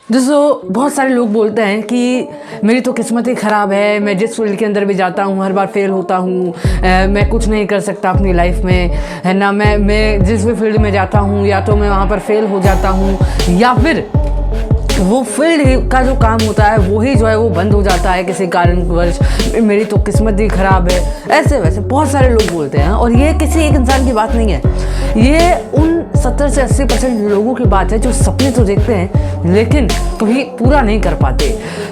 दोस्तों बहुत सारे लोग बोलते हैं कि मेरी तो किस्मत ही ख़राब है, मैं जिस फील्ड के अंदर भी जाता हूँ हर बार फेल होता हूँ, मैं कुछ नहीं कर सकता अपनी लाइफ में, है ना। मैं जिस भी फील्ड में जाता हूँ या तो मैं वहाँ पर फेल हो जाता हूँ या फिर वो फील्ड का जो काम होता है वही जो है वो बंद हो जाता है किसी कारणवश, मेरी तो किस्मत ही ख़राब है। ऐसे वैसे बहुत सारे लोग बोलते हैं और ये किसी एक इंसान की बात नहीं है, ये उन 70 से 80% लोगों की बात है जो सपने तो देखते हैं लेकिन कभी पूरा नहीं कर पाते।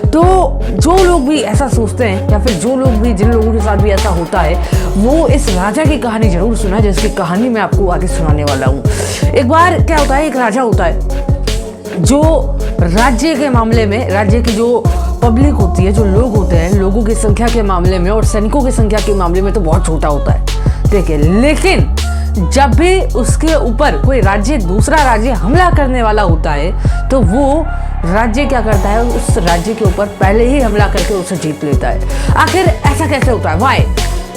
तो जो लोग भी ऐसा सोचते हैं या फिर जो लोग भी जिन लोगों के साथ भी ऐसा होता है वो इस राजा की कहानी ज़रूर सुना, जिसकी कहानी मैं आपको आगे सुनाने वाला हूँ। एक बार क्या होता है, एक राजा होता है जो राज्य के मामले में, राज्य की जो पब्लिक होती है, जो लोग होते हैं, लोगों की संख्या के मामले में और सैनिकों की संख्या के मामले में तो बहुत छोटा होता है, ठीक है। लेकिन जब भी उसके ऊपर कोई राज्य, दूसरा राज्य हमला करने वाला होता है तो वो राज्य क्या करता है, उस राज्य के ऊपर पहले ही हमला करके उसे जीत लेता है। आखिर ऐसा कैसे होता है, वाई,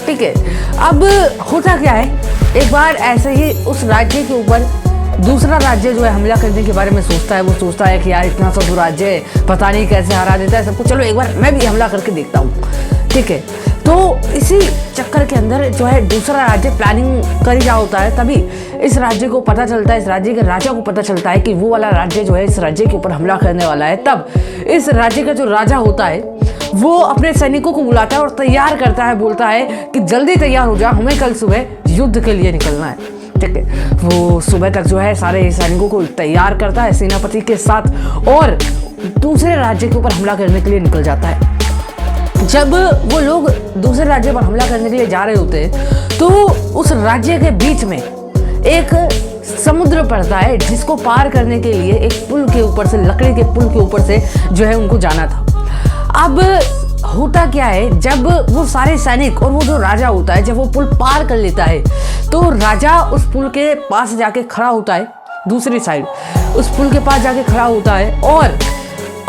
ठीक है। अब होता क्या है, एक बार ऐसे ही उस राज्य के ऊपर दूसरा राज्य जो है हमला करने के बारे में सोचता है। वो सोचता है कि यार इतना सा तो राज्य है, पता नहीं कैसे हरा देता है सबको, चलो एक बार मैं भी हमला करके देखता हूँ, ठीक है। तो इसी चक्कर के अंदर जो है दूसरा राज्य प्लानिंग कर ही रहा होता है, तभी इस राज्य को पता चलता है, इस राज्य के राजा को पता चलता है कि वो वाला राज्य जो है इस राज्य के ऊपर हमला करने वाला है। तब इस राज्य का जो राजा होता है वो अपने सैनिकों को बुलाता है और तैयार करता है, बोलता है कि जल्दी तैयार हो जा, हमें कल सुबह युद्ध के लिए निकलना है, ठीक है। वो सुबह तक जो है सारे सैनिकों को तैयार करता है सेनापति के साथ और दूसरे राज्य के ऊपर हमला करने के लिए निकल जाता है। जब वो लोग दूसरे राज्य पर हमला करने के लिए जा रहे होते हैं तो उस राज्य के बीच में एक समुद्र पड़ता है जिसको पार करने के लिए एक पुल के ऊपर से, लकड़ी के पुल के ऊपर से जो है उनको जाना था। अब होता क्या है, जब वो सारे सैनिक और वो जो राजा होता है जब वो पुल पार कर लेता है तो राजा उस पुल के पास जाके खड़ा होता है, दूसरी साइड उस पुल के पास जाके खड़ा होता है और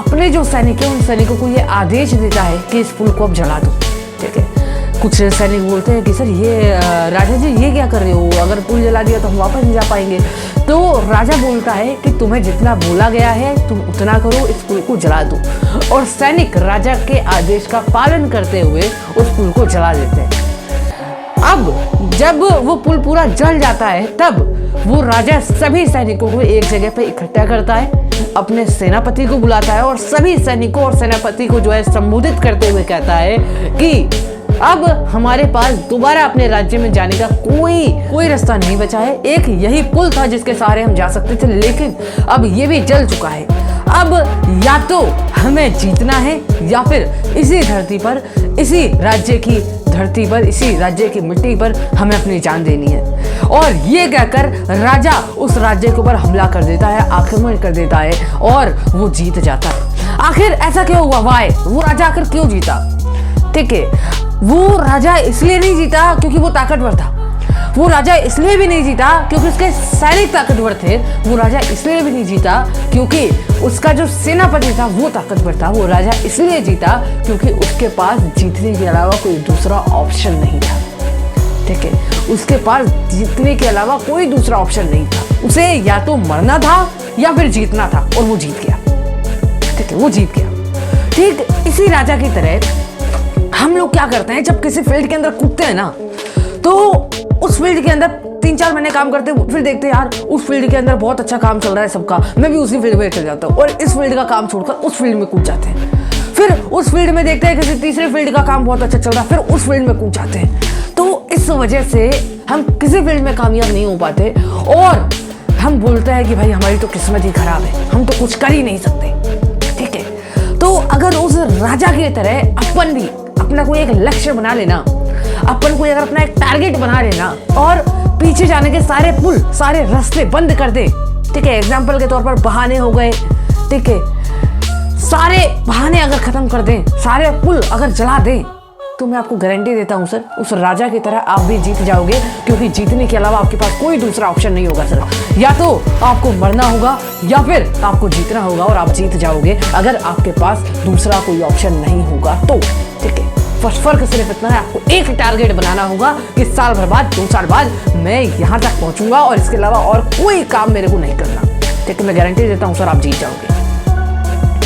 अपने जो सैनिक है उन सैनिकों को ये आदेश देता है कि इस पुल को अब जला दो, ठीक है। कुछ सैनिक बोलते हैं कि सर ये राजा जी ये क्या कर रहे हो, अगर पुल जला दिया तो हम वापस नहीं जा पाएंगे। तो राजा बोलता है कि तुम्हें जितना बोला गया है तुम उतना करो, इस पुल को जला दो। और सैनिक राजा के आदेश का पालन करते हुए उस पुल को जला देते हैं। अब जब वो पुल पूरा जल जाता है तब वो राजा सभी सैनिकों को एक जगह पे इकट्ठा करता है, अपने सेनापति को बुलाता है और सभी सैनिकों और सेनापति को जो है संबोधित करते हुए कहता है कि अब हमारे पास दोबारा अपने राज्य में जाने का कोई रास्ता नहीं बचा है। एक यही पुल था जिसके सहारे हम जा सकते थे, लेकिन अब ये भी जल चुका है। अब या तो हमें जीतना है या फिर इसी धरती पर, इसी राज्य की धरती पर, इसी राज्य की मिट्टी पर हमें अपनी जान देनी है। और ये कहकर राजा उस राज्य के ऊपर हमला कर देता है, आक्रमण कर देता है और वो जीत जाता है। आखिर ऐसा क्यों हुआ, वाई, वो राजा आखिर क्यों जीता, ठीक है। वो राजा इसलिए नहीं जीता क्योंकि वो ताकतवर था, वो राजा इसलिए भी नहीं जीता क्योंकि उसके सैनिक ताकतवर थे, वो राजा इसलिए भी नहीं जीता क्योंकि उसका जो सेनापति था वो ताकतवर था, वो राजा इसलिए जीता क्योंकि उसके पास जीतने के अलावा कोई दूसरा ऑप्शन नहीं था, ठीक है। उसके पास जीतने के अलावा कोई दूसरा ऑप्शन नहीं था, उसे या तो मरना था या फिर जीतना था और वो जीत गया, ठीक है, वो जीत गया। ठीक इसी राजा की तरह हम लोग क्या करते हैं, जब किसी फील्ड के अंदर कूदते हैं ना तो उस फील्ड के अंदर 3-4 महीने काम करते हैं, फिर देखते हैं यार उस फील्ड के अंदर बहुत अच्छा काम चल रहा है सबका, मैं भी उसी फील्ड में चल जाता हूँ और इस फील्ड का काम छोड़कर उस फील्ड में कूद जाते हैं। फिर उस फील्ड में देखते हैं किसी तीसरे फील्ड का काम बहुत अच्छा चल रहा है, फिर उस फील्ड में कूद जाते हैं। तो इस वजह से हम किसी फील्ड में कामयाब नहीं हो पाते और हम बोलते हैं कि भाई हमारी तो किस्मत ही खराब है, हम तो कुछ कर ही नहीं सकते, ठीक है। तो अगर उस राजा की तरह अपन भी अपना कोई एक लक्ष्य बना लेना, अपन कोई अगर अपना एक टारगेट बना लेना और पीछे जाने के सारे पुल, सारे रास्ते बंद कर दे, ठीक है। एग्जाम्पल के तौर पर बहाने हो गए, ठीक है, सारे बहाने अगर खत्म कर दें, सारे पुल अगर जला दें, तो मैं आपको गारंटी देता हूं सर, उस राजा की तरह आप भी जीत जाओगे, क्योंकि जीतने के अलावा आपके पास कोई दूसरा ऑप्शन नहीं होगा सर। या तो आपको मरना होगा या फिर आपको जीतना होगा और आप जीत जाओगे अगर आपके पास दूसरा कोई ऑप्शन नहीं होगा तो, ठीक है। फर्क सिर्फ इतना है, आपको एक टारगेट बनाना होगा कि साल भर बाद, 2 साल बाद मैं यहाँ तक पहुँचूंगा और इसके अलावा और कोई काम मेरे को नहीं करना, ठीक है। मैं गारंटी देता हूँ सर आप जीत जाओगे।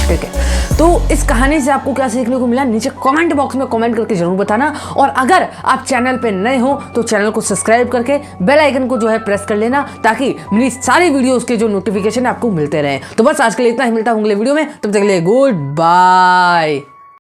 ठीक है, तो इस कहानी से आपको क्या सीखने को मिला नीचे कमेंट बॉक्स में कमेंट करके जरूर बताना। और अगर आप चैनल पे नए हो तो चैनल को सब्सक्राइब करके बेल आइकन को जो है प्रेस कर लेना, ताकि मेरी सारी वीडियोस के जो नोटिफिकेशन आपको मिलते रहे। तो बस आज के लिए इतना ही, मिलता हूँ अगले वीडियो में, तब तक के लिए गुड बाय।